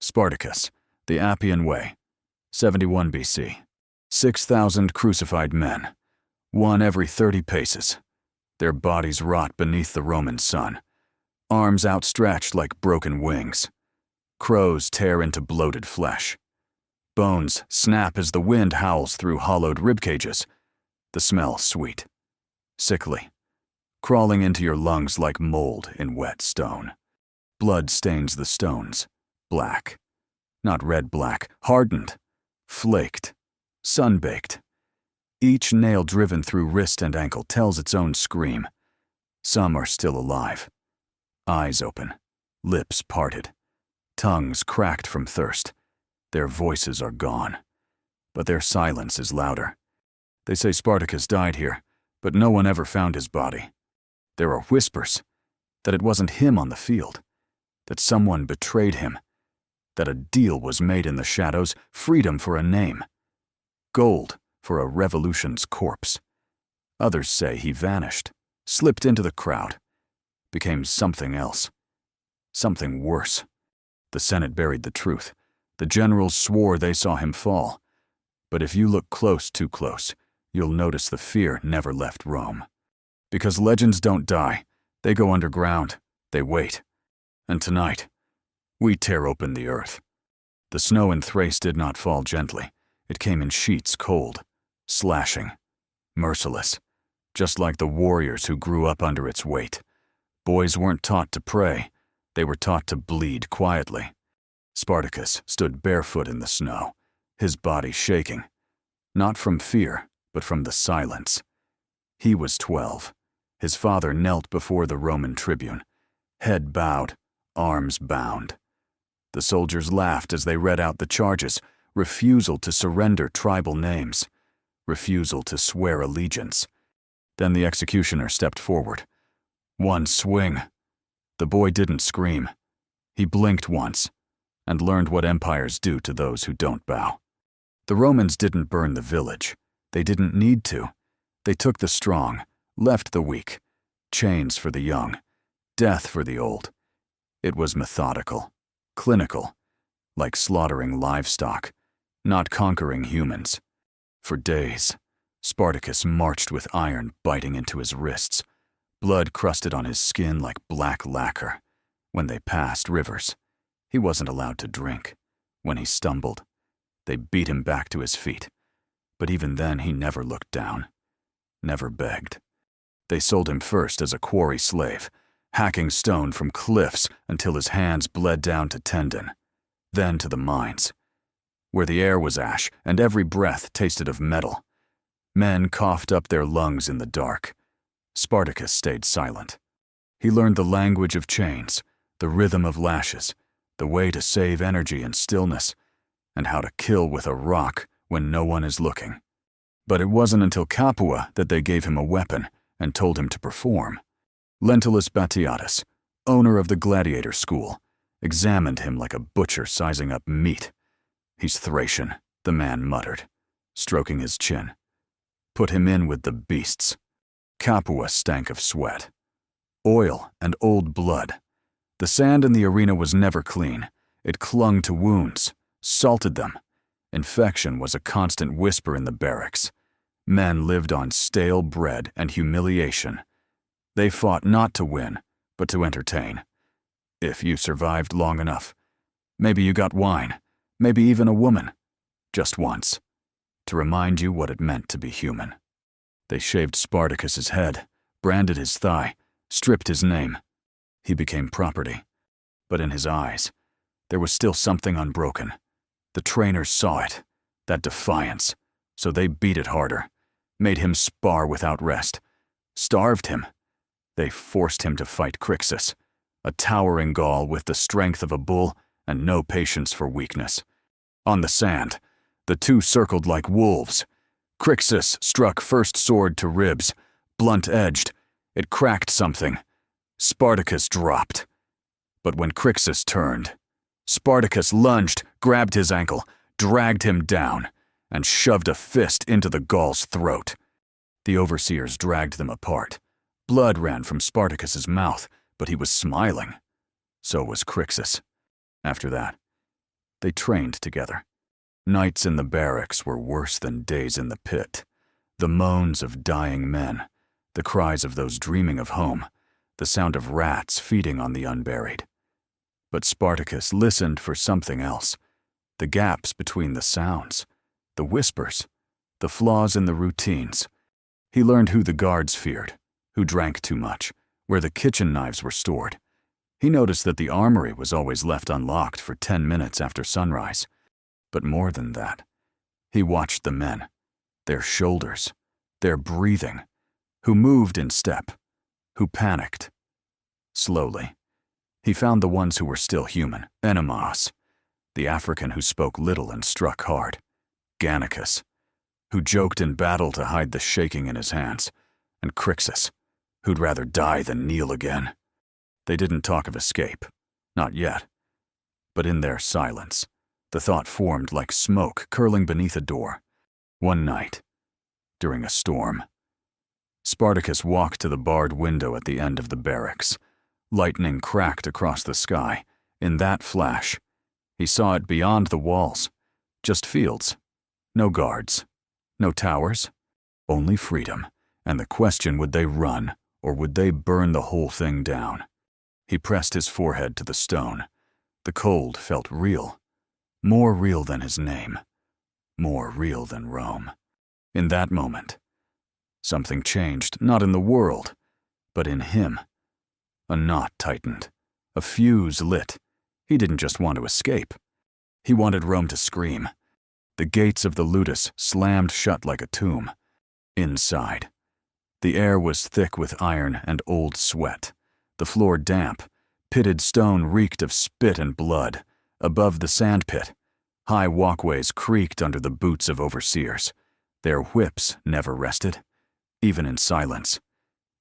Spartacus, the Appian Way, 71 BC. 6,000 crucified men, one every 30 paces. Their bodies rot beneath the Roman sun, arms outstretched like broken wings. Crows tear into bloated flesh. Bones snap as the wind howls through hollowed ribcages. The smell sweet, sickly, crawling into your lungs like mold in wet stone. Blood stains the stones, black. Not red-black, hardened, flaked, sun-baked. Each nail driven through wrist and ankle tells its own scream. Some are still alive. Eyes open, lips parted, tongues cracked from thirst. Their voices are gone, but their silence is louder. They say Spartacus died here, but no one ever found his body. There are whispers that it wasn't him on the field, that someone betrayed him, that a deal was made in the shadows, freedom for a name, gold for a revolution's corpse. Others say he vanished, slipped into the crowd, became something else, something worse. The Senate buried the truth. The generals swore they saw him fall. But if you look close, too close, you'll notice the fear never left Rome. Because legends don't die, they go underground, they wait. And tonight, we tear open the earth. The snow in Thrace did not fall gently. It came in sheets cold, slashing, merciless, just like the warriors who grew up under its weight. Boys weren't taught to pray. They were taught to bleed quietly. Spartacus stood barefoot in the snow, his body shaking, not from fear, but from the silence. He was 12. His father knelt before the Roman tribune, head bowed, arms bound. The soldiers laughed as they read out the charges: refusal to surrender tribal names, refusal to swear allegiance. Then the executioner stepped forward. One swing. The boy didn't scream. He blinked once and learned what empires do to those who don't bow. The Romans didn't burn the village. They didn't need to. They took the strong, left the weak, chains for the young, death for the old. It was methodical, clinical, like slaughtering livestock, not conquering humans. For days, Spartacus marched with iron biting into his wrists, blood crusted on his skin like black lacquer. When they passed rivers, he wasn't allowed to drink. When he stumbled, they beat him back to his feet. But even then, he never looked down, never begged. They sold him first as a quarry slave, hacking stone from cliffs until his hands bled down to tendon, then to the mines, where the air was ash and every breath tasted of metal. Men coughed up their lungs in the dark. Spartacus stayed silent. He learned the language of chains, the rhythm of lashes, the way to save energy in stillness, and how to kill with a rock when no one is looking. But it wasn't until Capua that they gave him a weapon and told him to perform. Lentulus Batiatus, owner of the gladiator school, examined him like a butcher sizing up meat. "He's Thracian," the man muttered, stroking his chin. "Put him in with the beasts." Capua stank of sweat, oil, and old blood. The sand in the arena was never clean. It clung to wounds, salted them. Infection was a constant whisper in the barracks. Men lived on stale bread and humiliation. They fought not to win, but to entertain. If you survived long enough, maybe you got wine, maybe even a woman, just once, to remind you what it meant to be human. They shaved Spartacus's head, branded his thigh, stripped his name. He became property. But in his eyes, there was still something unbroken. The trainers saw it, that defiance, so they beat it harder, made him spar without rest, starved him. They forced him to fight Crixus, a towering Gaul with the strength of a bull and no patience for weakness. On the sand, the two circled like wolves. Crixus struck first sword to ribs, blunt-edged. It cracked something. Spartacus dropped. But when Crixus turned, Spartacus lunged, grabbed his ankle, dragged him down, and shoved a fist into the Gaul's throat. The overseers dragged them apart. Blood ran from Spartacus's mouth, but he was smiling. So was Crixus. After that, They trained together. Nights in the barracks were worse than days in the pit. The moans of dying men, the cries of those dreaming of home, the sound of rats feeding on the unburied. But Spartacus listened for something else. The gaps between the sounds, the whispers, the flaws in the routines. He learned who the guards feared, who drank too much, where the kitchen knives were stored. He noticed that the armory was always left unlocked for 10 minutes after sunrise. But more than that, he watched the men, their shoulders, their breathing, who moved in step, who panicked. Slowly, he found the ones who were still human, Enemos, the African who spoke little and struck hard, Gannicus, who joked in battle to hide the shaking in his hands, and Crixus, who'd rather die than kneel again. They didn't talk of escape, not yet, but in their silence, the thought formed like smoke curling beneath a door. One night, during a storm, Spartacus walked to the barred window at the end of the barracks. Lightning cracked across the sky. In that flash, he saw it beyond the walls. Just fields. No guards. No towers. Only freedom. And the question, would they run, or would they burn the whole thing down? He pressed his forehead to the stone. The cold felt real. More real than his name. More real than Rome. In that moment, something changed, not in the world, but in him. A knot tightened. A fuse lit. He didn't just want to escape. He wanted Rome to scream. The gates of the Ludus slammed shut like a tomb. Inside, the air was thick with iron and old sweat. The floor damp. Pitted stone reeked of spit and blood. Above the sandpit, high walkways creaked under the boots of overseers. Their whips never rested, even in silence.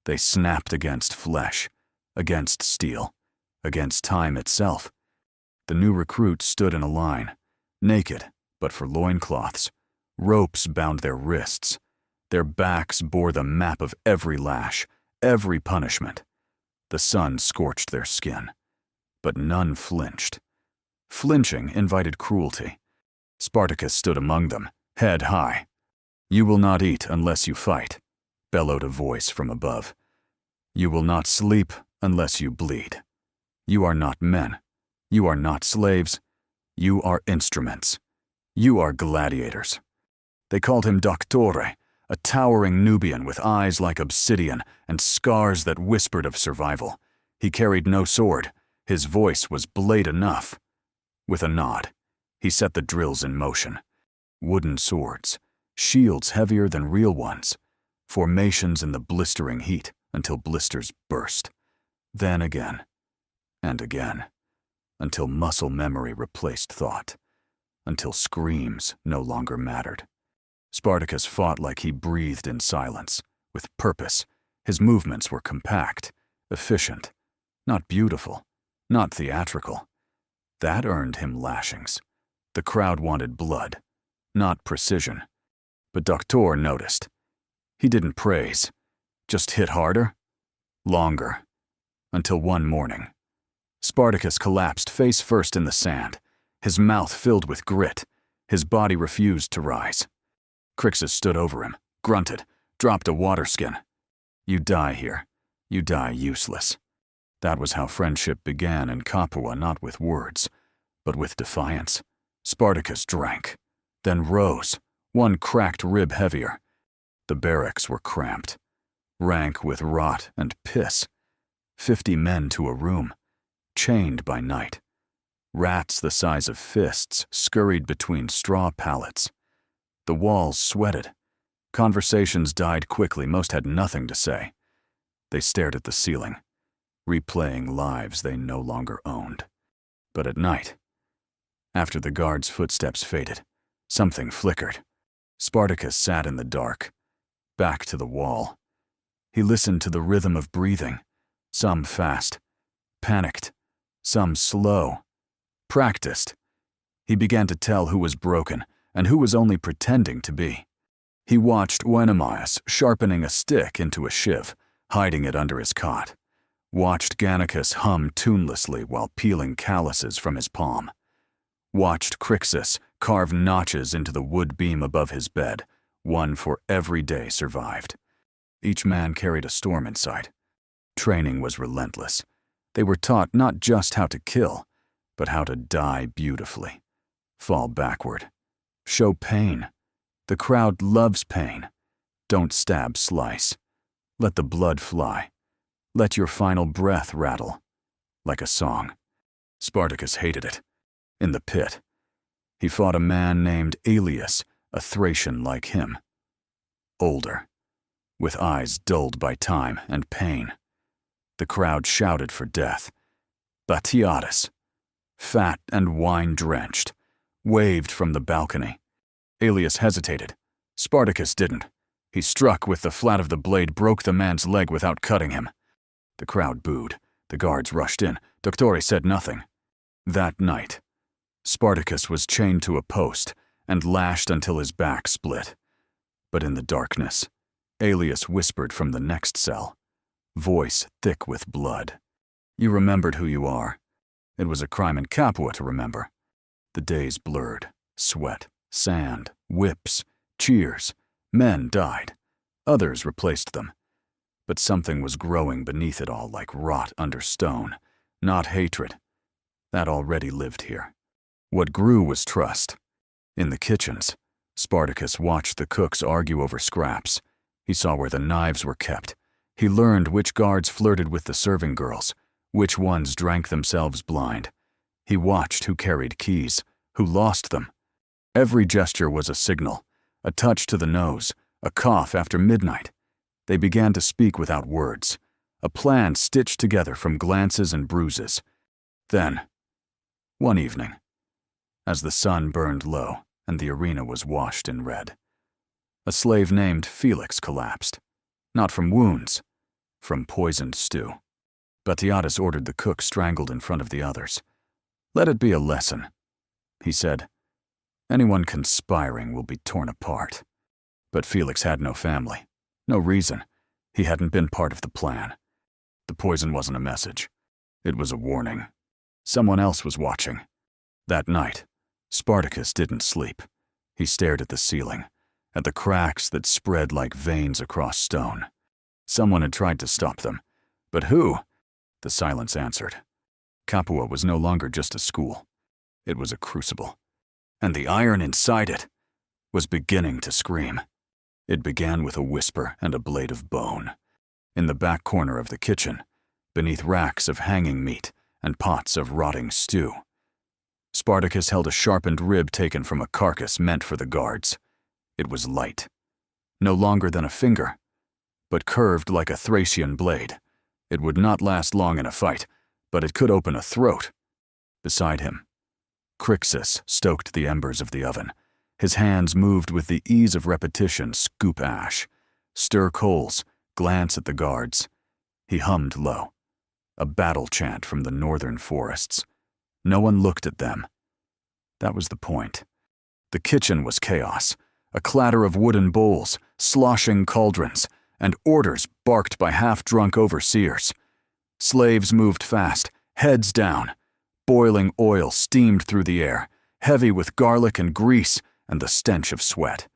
They snapped against flesh, against steel, against time itself. The new recruits stood in a line, naked, but for loincloths. Ropes bound their wrists. Their backs bore the map of every lash, every punishment. The sun scorched their skin, but none flinched. Flinching invited cruelty. Spartacus stood among them, head high. "You will not eat unless you fight," bellowed a voice from above. "You will not sleep unless you bleed. You are not men. You are not slaves. You are instruments. You are gladiators." They called him Doctore, a towering Nubian with eyes like obsidian and scars that whispered of survival. He carried no sword. His voice was blade enough. With a nod, he set the drills in motion. Wooden swords, shields heavier than real ones, formations in the blistering heat until blisters burst. Then again, and again, until muscle memory replaced thought, until screams no longer mattered. Spartacus fought like he breathed in silence, with purpose. His movements were compact, efficient, not beautiful, not theatrical. That earned him lashings. The crowd wanted blood, not precision. But Doctor noticed. He didn't praise, just hit harder, longer, until one morning, Spartacus collapsed face first in the sand, his mouth filled with grit. His body refused to rise. Crixus stood over him, grunted, dropped a water skin. "You die here. You die useless." That was how friendship began in Capua, not with words, but with defiance. Spartacus drank, then rose, one cracked rib heavier. The barracks were cramped, rank with rot and piss. 50 men to a room, chained by night. Rats the size of fists scurried between straw pallets. The walls sweated. Conversations died quickly. Most had nothing to say. They stared at the ceiling, replaying lives they no longer owned. But at night, after the guard's footsteps faded, something flickered. Spartacus sat in the dark, back to the wall. He listened to the rhythm of breathing, some fast, panicked, some slow, practiced. He began to tell who was broken and who was only pretending to be. He watched Oenomaus sharpening a stick into a shiv, hiding it under his cot. Watched Gannicus hum tunelessly while peeling calluses from his palm. watched Crixus carve notches into the wood beam above his bed, one for every day survived. Each man carried a storm inside. Training was relentless. They were taught not just how to kill, but how to die beautifully. Fall backward. Show pain. The crowd loves pain. Don't stab, slice. Let the blood fly. Let your final breath rattle. Like a song. Spartacus hated it. In the pit. He fought a man named Aelius, a Thracian like him. Older. With eyes dulled by time and pain. The crowd shouted for death. Batiatus, fat and wine-drenched, waved from the balcony. Aelius hesitated. Spartacus didn't. He struck with the flat of the blade, broke the man's leg without cutting him. The crowd booed. The guards rushed in. Doctore said nothing. That night, Spartacus was chained to a post and lashed until his back split. But in the darkness, Aelius whispered from the next cell, voice thick with blood. You remembered who you are. It was a crime in Capua to remember. The days blurred. Sweat, sand, whips, cheers. Men died. Others replaced them. But something was growing beneath it all like rot under stone. Not hatred. That already lived here. What grew was trust. In the kitchens, Spartacus watched the cooks argue over scraps. He saw where the knives were kept. He learned which guards flirted with the serving girls, which ones drank themselves blind. He watched who carried keys, who lost them. Every gesture was a signal, a touch to the nose, a cough after midnight. They began to speak without words, a plan stitched together from glances and bruises. Then, one evening, as the sun burned low and the arena was washed in red, a slave named Felix collapsed, not from wounds, from poisoned stew. Batiatus ordered the cook strangled in front of the others. Let it be a lesson, he said. Anyone conspiring will be torn apart. But Felix had no family, no reason. He hadn't been part of the plan. The poison wasn't a message. It was a warning. Someone else was watching. That night, Spartacus didn't sleep. He stared at the ceiling, at the cracks that spread like veins across stone. Someone had tried to stop them. But who? The silence answered. Capua was no longer just a school. It was a crucible. And the iron inside it was beginning to scream. It began with a whisper and a blade of bone. In the back corner of the kitchen, beneath racks of hanging meat and pots of rotting stew, Spartacus held a sharpened rib taken from a carcass meant for the guards. It was light, no longer than a finger, but curved like a Thracian blade. It would not last long in a fight, but it could open a throat. Beside him, Crixus stoked the embers of the oven. His hands moved with the ease of repetition, scoop ash, stir coals, glance at the guards. He hummed low, a battle chant from the northern forests. No one looked at them. That was the point. The kitchen was chaos, a clatter of wooden bowls, sloshing cauldrons, and orders barked by half-drunk overseers. Slaves moved fast, heads down. Boiling oil steamed through the air, heavy with garlic and grease and the stench of sweat.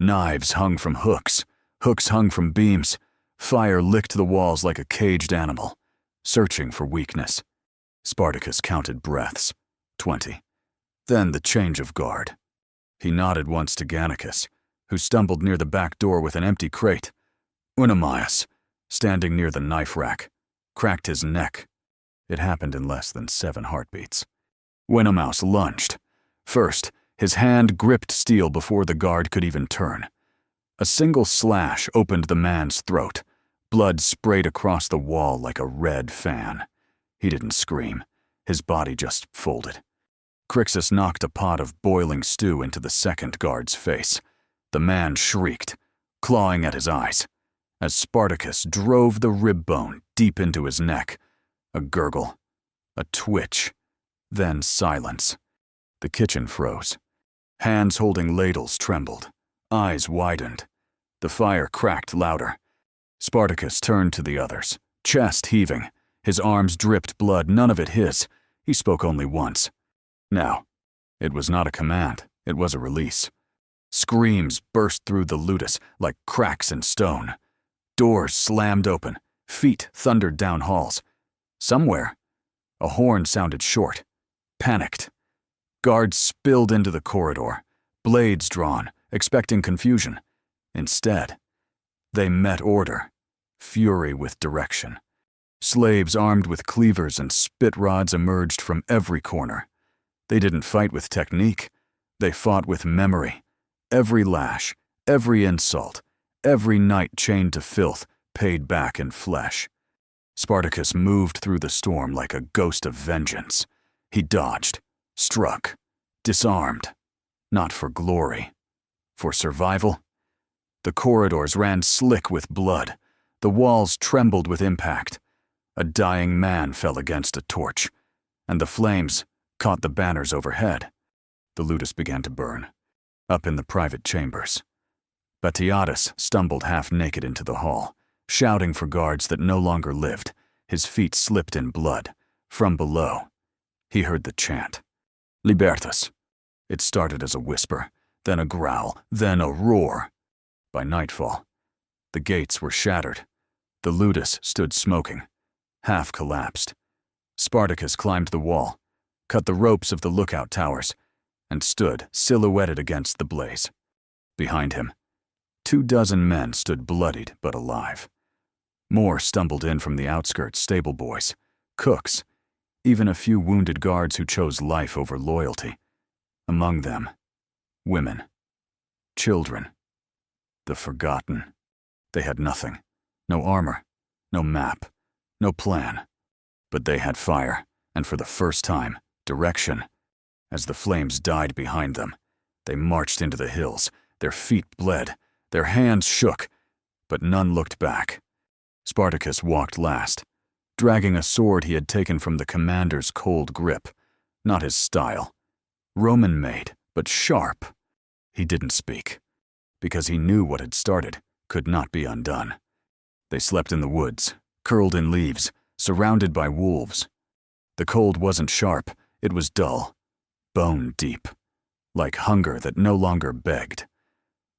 Knives hung from hooks, hooks hung from beams. Fire licked the walls like a caged animal, searching for weakness. Spartacus counted breaths, 20. Then the change of guard. He nodded once to Gannicus, who stumbled near the back door with an empty crate. Unamias, standing near the knife rack, cracked his neck. It happened in less than 7 heartbeats. Winamaus lunged. First, his hand gripped steel before the guard could even turn. A single slash opened the man's throat. Blood sprayed across the wall like a red fan. He didn't scream. His body just folded. Crixus knocked a pot of boiling stew into the second guard's face. The man shrieked, clawing at his eyes, as Spartacus drove the rib bone deep into his neck. A gurgle, a twitch, then silence. The kitchen froze. Hands holding ladles trembled. Eyes widened. The fire cracked louder. Spartacus turned to the others, chest heaving. His arms dripped blood, none of it his. He spoke only once. Now, It was not a command, it was a release. Screams burst through the Ludus like cracks in stone. Doors slammed open, feet thundered down halls. Somewhere, a horn sounded short, panicked. Guards spilled into the corridor, blades drawn, expecting confusion. Instead, they met order, fury with direction. Slaves armed with cleavers and spit rods emerged from every corner. They didn't fight with technique, they fought with memory. Every lash, every insult, every night chained to filth paid back in flesh. Spartacus moved through the storm like a ghost of vengeance. He dodged, struck, disarmed, not for glory, for survival. The corridors ran slick with blood. The walls trembled with impact. A dying man fell against a torch, and the flames caught the banners overhead. The Ludus began to burn, up in the private chambers. Batiatus stumbled half-naked into the hall, shouting for guards that no longer lived. His feet slipped in blood. From below, he heard the chant, Libertas. It started as a whisper, then a growl, then a roar. By nightfall, the gates were shattered. The Ludus stood smoking, half collapsed. Spartacus climbed the wall, cut the ropes of the lookout towers, and stood silhouetted against the blaze. Behind him, 24 men stood bloodied but alive. More stumbled in from the outskirts, stable boys, cooks, even a few wounded guards who chose life over loyalty. Among them, women, children, the forgotten. They had nothing, no armor, no map, no plan. But they had fire, and for the first time, direction. As the flames died behind them, they marched into the hills. Their feet bled, their hands shook, but none looked back. Spartacus walked last, dragging a sword he had taken from the commander's cold grip. Not his style. Roman-made, but sharp. He didn't speak, because he knew what had started could not be undone. They slept in the woods, curled in leaves, surrounded by wolves. The cold wasn't sharp, it was dull, bone deep, like hunger that no longer begged.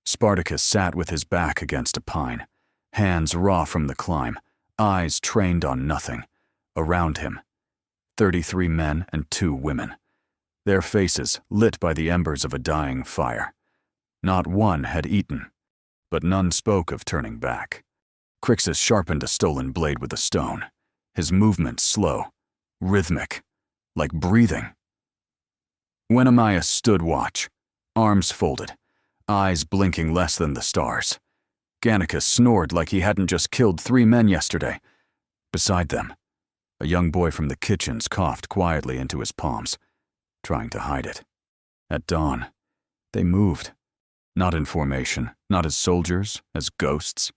Spartacus sat with his back against a pine, hands raw from the climb, eyes trained on nothing. Around him, 33 men and 2 women, their faces lit by the embers of a dying fire. Not one had eaten, but none spoke of turning back. Crixus sharpened a stolen blade with a stone, his movements slow, rhythmic, like breathing. Wenemius stood watch, arms folded, eyes blinking less than the stars. Gannicus snored like he hadn't just killed 3 men yesterday. Beside them, a young boy from the kitchens coughed quietly into his palms, trying to hide it. At dawn, they moved, not in formation, not as soldiers, as ghosts.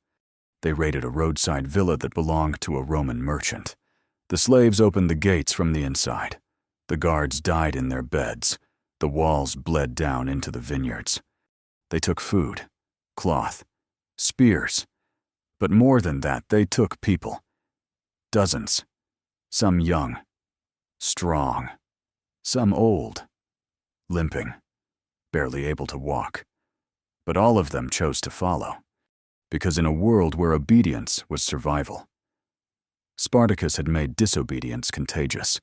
They raided a roadside villa that belonged to a Roman merchant. The slaves opened the gates from the inside. The guards died in their beds. The walls bled down into the vineyards. They took food, cloth, spears. But more than that, they took people. Dozens. Some young, strong. Some old, limping, barely able to walk. But all of them chose to follow, because in a world where obedience was survival, Spartacus had made disobedience contagious.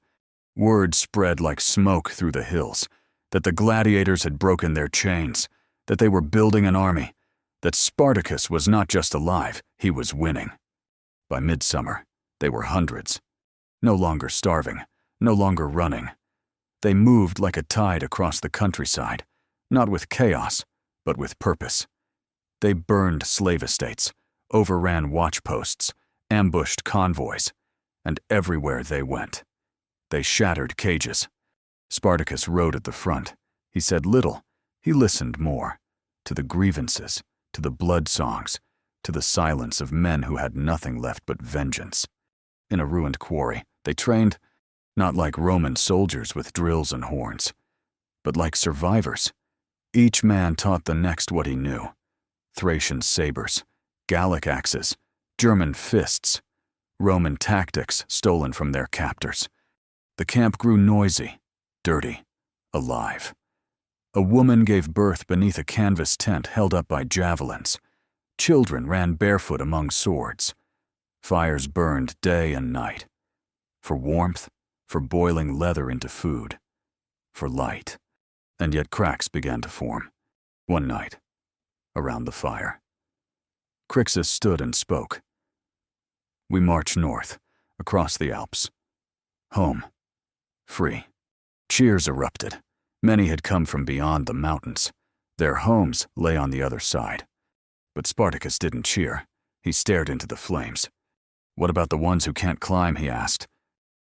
Word spread like smoke through the hills, that the gladiators had broken their chains, that they were building an army, that Spartacus was not just alive, he was winning. By midsummer, they were hundreds, no longer starving, no longer running. They moved like a tide across the countryside, not with chaos, but with purpose. They burned slave estates, overran watchposts, ambushed convoys, and everywhere they went, they shattered cages. Spartacus rode at the front. He said little, he listened more, to the grievances, to the blood songs, to the silence of men who had nothing left but vengeance. In a ruined quarry, they trained, not like Roman soldiers with drills and horns, but like survivors. Each man taught the next what he knew. Thracian sabers, Gallic axes, German fists, Roman tactics stolen from their captors. The camp grew noisy, dirty, alive. A woman gave birth beneath a canvas tent held up by javelins. Children ran barefoot among swords. Fires burned day and night. For warmth, for boiling leather into food, for light. And yet cracks began to form. One night, around the fire. Crixus stood and spoke. We march north, across the Alps. Home. Free. Cheers erupted. Many had come from beyond the mountains. Their homes lay on the other side. But Spartacus didn't cheer. He stared into the flames. What about the ones who can't climb, he asked.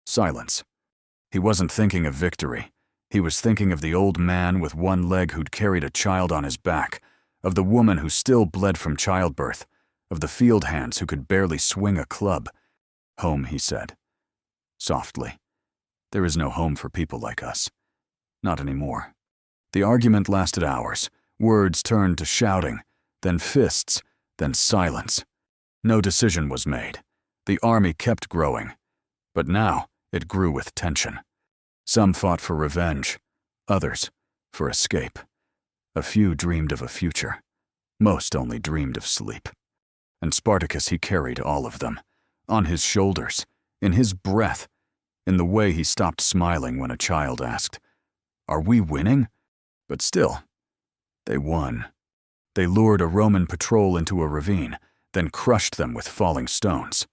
Silence. He wasn't thinking of victory. He was thinking of the old man with one leg who'd carried a child on his back, of the woman who still bled from childbirth, of the field hands who could barely swing a club. Home, he said. Softly. There is no home for people like us. Not anymore. The argument lasted hours. Words turned to shouting, then fists, then silence. No decision was made. The army kept growing. But now it grew with tension. Some fought for revenge, others for escape. A few dreamed of a future. Most only dreamed of sleep. And Spartacus, he carried all of them. On his shoulders, in his breath, in the way he stopped smiling when a child asked, "Are we winning?" But still, they won. They lured a Roman patrol into a ravine, then crushed them with falling stones.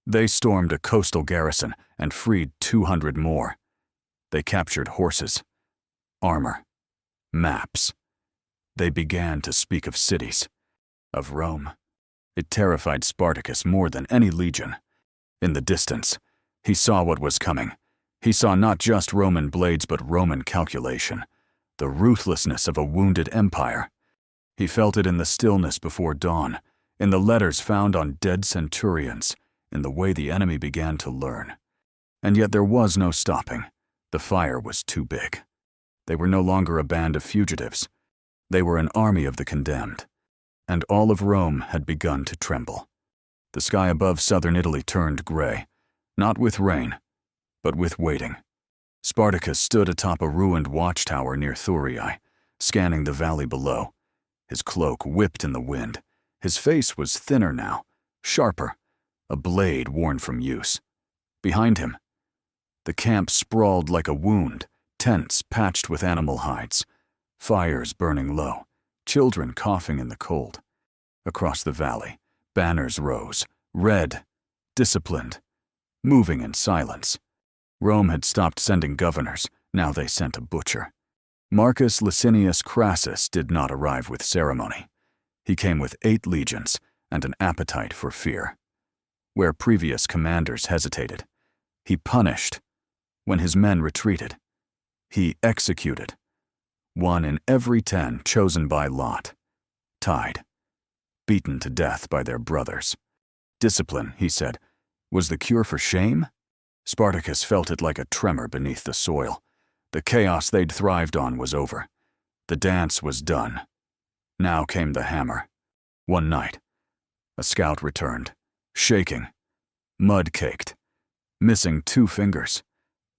They stormed a coastal garrison and freed 200 more. They captured horses, armor, maps. They began to speak of cities, of Rome. It terrified Spartacus more than any legion. In the distance, he saw what was coming. He saw not just Roman blades but Roman calculation, the ruthlessness of a wounded empire. He felt it in the stillness before dawn, in the letters found on dead centurions, in the way the enemy began to learn. And yet there was no stopping. The fire was too big. They were no longer a band of fugitives. They were an army of the condemned. And all of Rome had begun to tremble. The sky above southern Italy turned gray, not with rain, but with waiting. Spartacus stood atop a ruined watchtower near Thurii, scanning the valley below. His cloak whipped in the wind. His face was thinner now, sharper, a blade worn from use. Behind him, the camp sprawled like a wound, tents patched with animal hides, fires burning low, children coughing in the cold. Across the valley, banners rose, red, disciplined, moving in silence. Rome had stopped sending governors, now they sent a butcher. Marcus Licinius Crassus did not arrive with ceremony. He came with 8 legions and an appetite for fear. Where previous commanders hesitated, he punished. When his men retreated, he executed. 1 in every 10 chosen by lot, tied, beaten to death by their brothers. Discipline, he said, was the cure for shame? Spartacus felt it like a tremor beneath the soil. The chaos they'd thrived on was over. The dance was done. Now came the hammer. One night, a scout returned, shaking, mud-caked, missing 2 fingers.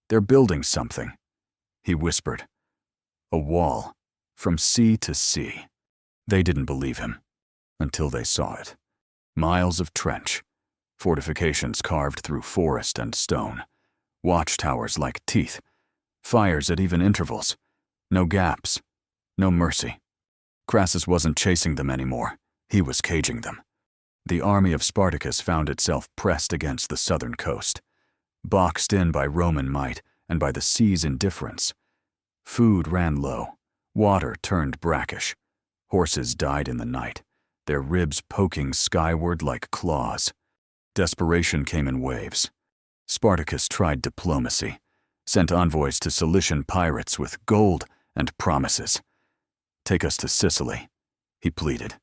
They're building something, he whispered. A wall, from sea to sea. They didn't believe him, until they saw it. Miles of trench, fortifications carved through forest and stone, watchtowers like teeth, fires at even intervals, no gaps, no mercy. Crassus wasn't chasing them anymore, he was caging them. The army of Spartacus found itself pressed against the southern coast, boxed in by Roman might and by the sea's indifference. Food ran low, water turned brackish, horses died in the night, their ribs poking skyward like claws. Desperation came in waves. Spartacus tried diplomacy, sent envoys to Cilician pirates with gold and promises. Take us to Sicily, he pleaded.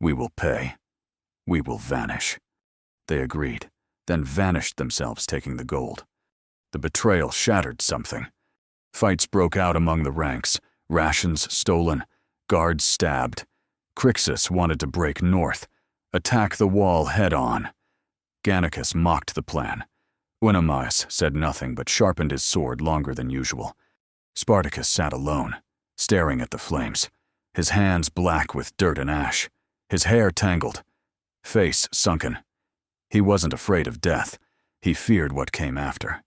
We will pay. We will vanish. They agreed, then vanished themselves taking the gold. The betrayal shattered something. Fights broke out among the ranks, rations stolen, guards stabbed. Crixus wanted to break north, attack the wall head-on. Gannicus mocked the plan. Oenomaus said nothing but sharpened his sword longer than usual. Spartacus sat alone, staring at the flames, his hands black with dirt and ash, his hair tangled, face sunken. He wasn't afraid of death. He feared what came after.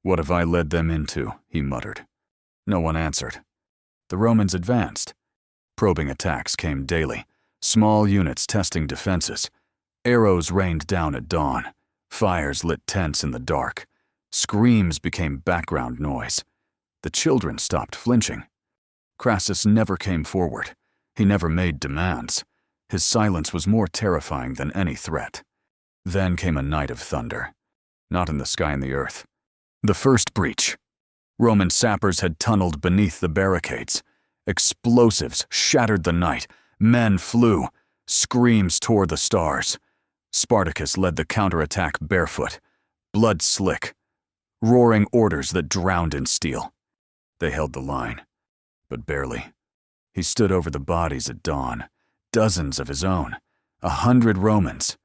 "What have I led them into?" he muttered. No one answered. The Romans advanced. Probing attacks came daily, small units testing defenses. Arrows rained down at dawn. Fires lit tents in the dark. Screams became background noise. The children stopped flinching. Crassus never came forward. He never made demands. His silence was more terrifying than any threat. Then came a night of thunder. Not in the sky and the earth. The first breach. Roman sappers had tunneled beneath the barricades. Explosives shattered the night. Men flew. Screams tore the stars. Spartacus led the counterattack barefoot, blood slick, roaring orders that drowned in steel. They held the line, but barely. He stood over the bodies at dawn, dozens of his own, 100 Romans.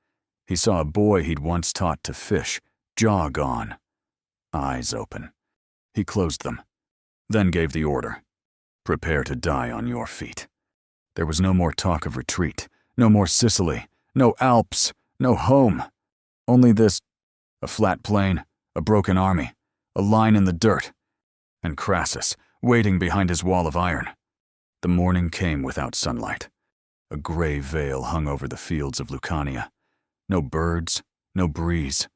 He saw a boy he'd once taught to fish, jaw gone, eyes open. He closed them, then gave the order, "Prepare to die on your feet." There was no more talk of retreat, no more Sicily, no Alps, no home. Only this, a flat plain, a broken army, a line in the dirt, and Crassus waiting behind his wall of iron. The morning came without sunlight. A gray veil hung over the fields of Lucania. No birds, no breeze,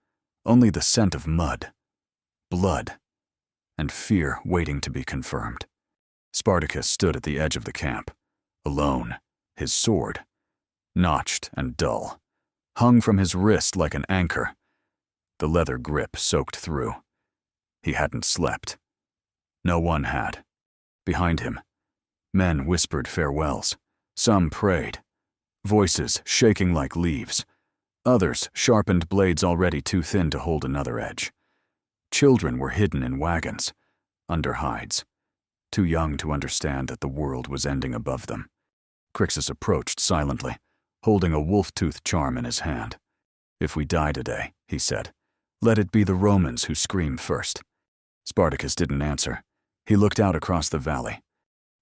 only the scent of mud, blood, and fear waiting to be confirmed. Spartacus stood at the edge of the camp, alone, his sword, notched and dull, hung from his wrist like an anchor, the leather grip soaked through. He hadn't slept. No one had. Behind him, men whispered farewells. Some prayed, voices shaking like leaves. Others sharpened blades already too thin to hold another edge. Children were hidden in wagons, under hides, too young to understand that the world was ending above them. Crixus approached silently, holding a wolf-tooth charm in his hand. "If we die today," he said, "let it be the Romans who scream first." Spartacus didn't answer. He looked out across the valley.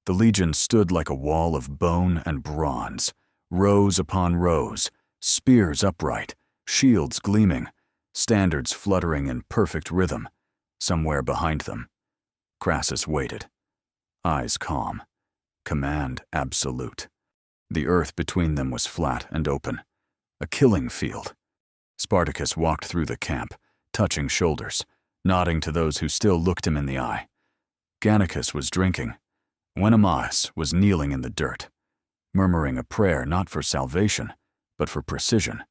The legions stood like a wall of bone and bronze, rows upon rows, spears upright, shields gleaming, standards fluttering in perfect rhythm. Somewhere behind them, Crassus waited, eyes calm, command absolute. The earth between them was flat and open, a killing field. Spartacus walked through the camp, touching shoulders, nodding to those who still looked him in the eye. Gannicus was drinking. Wenemaus was kneeling in the dirt, murmuring a prayer not for salvation, but for precision.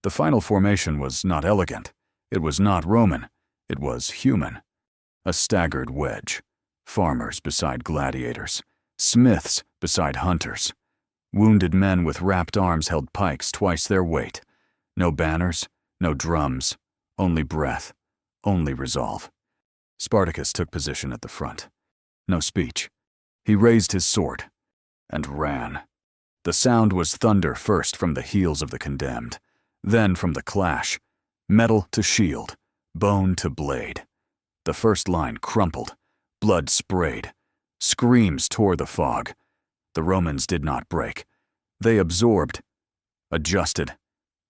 The final formation was not elegant. It was not Roman. It was human. A staggered wedge. Farmers beside gladiators. Smiths beside hunters. Wounded men with wrapped arms held pikes twice their weight. No banners, no drums, only breath, only resolve. Spartacus took position at the front. No speech. He raised his sword and ran. The sound was thunder first from the heels of the condemned, then from the clash, metal to shield, bone to blade. The first line crumpled, blood sprayed, screams tore the fog. The Romans did not break. They absorbed, adjusted,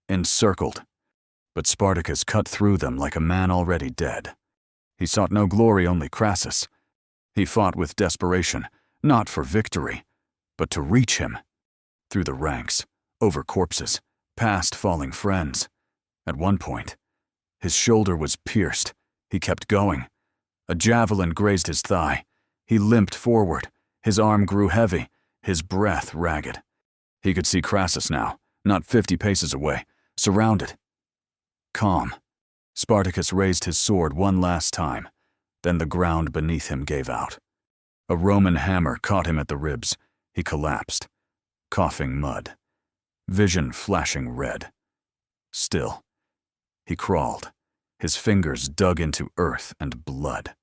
encircled. But Spartacus cut through them like a man already dead. He sought no glory, only Crassus. He fought with desperation, not for victory, but to reach him. Through the ranks, over corpses, past falling friends. At one point, his shoulder was pierced. He kept going. A javelin grazed his thigh. He limped forward. His arm grew heavy, his breath ragged. He could see Crassus now, not 50 paces away, surrounded. Calm. Spartacus raised his sword one last time. Then the ground beneath him gave out. A Roman hammer caught him at the ribs. He collapsed, coughing mud, vision flashing red. Still, he crawled. His fingers dug into earth and blood.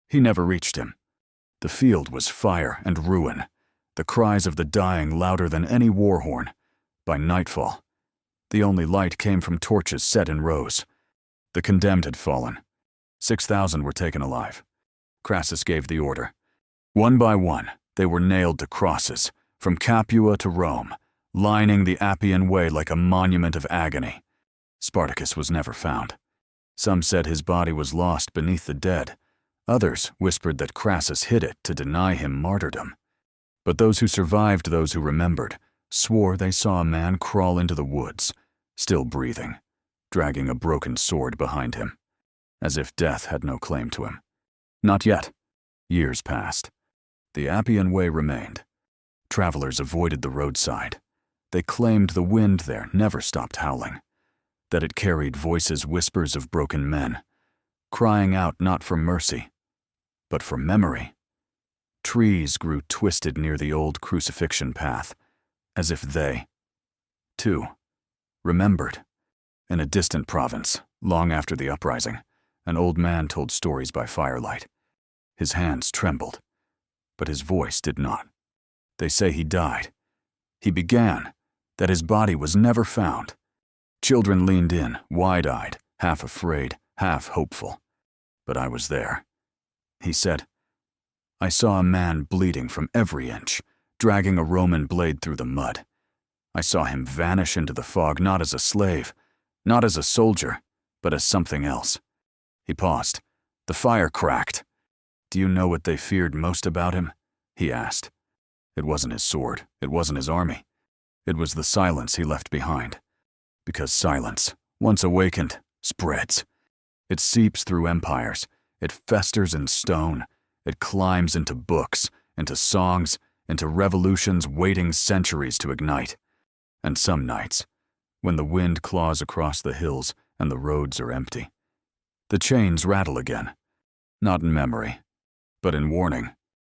He never reached him. The field was fire and ruin, the cries of the dying louder than any war horn. By nightfall, the only light came from torches set in rows. The condemned had fallen. 6,000 were taken alive. Crassus gave the order. One by one, They were nailed to crosses, from Capua to Rome, lining the Appian Way like a monument of agony. Spartacus was never found. Some said his body was lost beneath the dead. Others whispered that Crassus hid it to deny him martyrdom. But those who survived, those who remembered, swore they saw a man crawl into the woods, still breathing, dragging a broken sword behind him, as if death had no claim to him. Not yet. Years passed. The Appian Way remained. Travelers avoided the roadside. They claimed the wind there never stopped howling, that it carried voices, whispers of broken men, crying out not for mercy, but for memory. Trees grew twisted near the old crucifixion path, as if they, too, remembered. In a distant province, long after the uprising, an old man told stories by firelight. His hands trembled, but his voice did not. They say he died. He began, that his body was never found. Children leaned in, wide-eyed, half afraid, half hopeful. But I was there. He said, I saw a man bleeding from every inch, dragging a Roman blade through the mud. I saw him vanish into the fog, not as a slave, not as a soldier, but as something else. He paused. The fire cracked. Do you know what they feared most about him? He asked. It wasn't his sword. It wasn't his army. It was the silence he left behind. Because silence, once awakened, spreads. It seeps through empires. It festers in stone. It climbs into books, into songs, into revolutions waiting centuries to ignite. And some nights, when the wind claws across the hills and the roads are empty, the chains rattle again, not in memory, but in warning.